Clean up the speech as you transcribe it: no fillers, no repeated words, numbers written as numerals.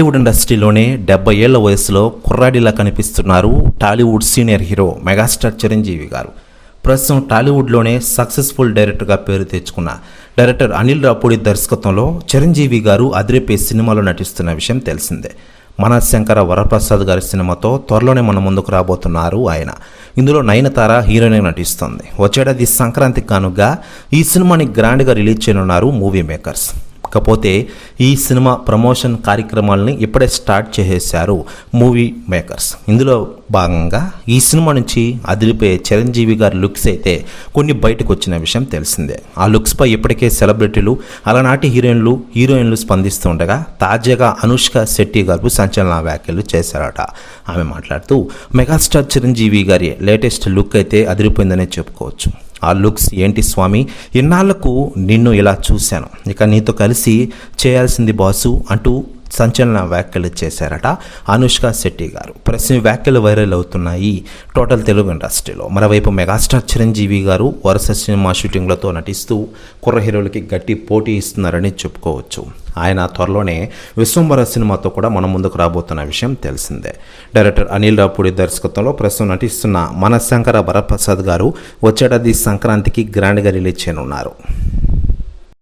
టాలీవుడ్ ఇండస్ట్రీలోనే 70 ఏళ్ల వయసులో కుర్రాడిలా కనిపిస్తున్నారు Tollywood senior hero megastar Chiranjeevi గారు. ప్రస్తుతం టాలీవుడ్లోనే సక్సెస్ఫుల్ డైరెక్టర్గా పేరు తెచ్చుకున్న డైరెక్టర్ అనిల్ రాపూడి దర్శకత్వంలో చిరంజీవి గారు అదిరిపే సినిమాలో నటిస్తున్న విషయం తెలిసిందే. మనశంకర వరప్రసాద్ గారి సినిమాతో త్వరలోనే మన ముందుకు రాబోతున్నారు ఆయన. ఇందులో నయనతార హీరోయిన్గా నటిస్తోంది. వచ్చేడాది సంక్రాంతికి కానుగా ఈ సినిమాని గ్రాండ్గా రిలీజ్ చేయనున్నారు మూవీ మేకర్స్. కాకపోతే ఈ సినిమా ప్రమోషన్ కార్యక్రమాలని ఇప్పుడే స్టార్ట్ చేసేశారు మూవీ మేకర్స్. ఇందులో భాగంగా ఈ సినిమా నుంచి అదిరిపోయే చిరంజీవి గారి లుక్స్ అయితే కొన్ని బయటకు వచ్చిన విషయం తెలిసిందే. ఆ లుక్స్పై ఇప్పటికే సెలబ్రిటీలు అలనాటి హీరోయిన్లు స్పందిస్తుండగా తాజాగా అనుష్క శెట్టి గారు సంచలన వ్యాఖ్యలు చేశారట. ఆమె మాట్లాడుతూ మెగాస్టార్ చిరంజీవి గారి లేటెస్ట్ లుక్ అయితే అదిరిపోయిందనే చెప్పుకోవచ్చు. ఆ లుక్స్ ఏంటి స్వామి, ఇన్నాళ్లకు నిన్ను ఇలా చూశాను, ఇక నీతో కలిసి చేయాల్సింది బాసు అంటూ సంచలన వ్యాఖ్యలు చేశారట అనుష్క శెట్టి గారు. ప్రస్తుతం వ్యాఖ్యలు వైరల్ అవుతున్నాయి టోటల్ తెలుగు ఇండస్ట్రీలో. మరోవైపు మెగాస్టార్ చిరంజీవి గారు వరుస సినిమా షూటింగ్లతో నటిస్తూ కుర్ర హీరోలకి గట్టి పోటీ ఇస్తున్నారని చెప్పుకోవచ్చు. ఆయన త్వరలోనే విశ్వంబర సినిమాతో కూడా మన ముందుకు రాబోతున్న విషయం తెలిసిందే. డైరెక్టర్ అనిల్ రాపూడి దర్శకత్వంలో ప్రస్తుతం నటిస్తున్న మనశంకర వరప్రసాద్ గారు వచ్చేడాది సంక్రాంతికి గ్రాండ్గా రిలీజ్ చేయనున్నారు.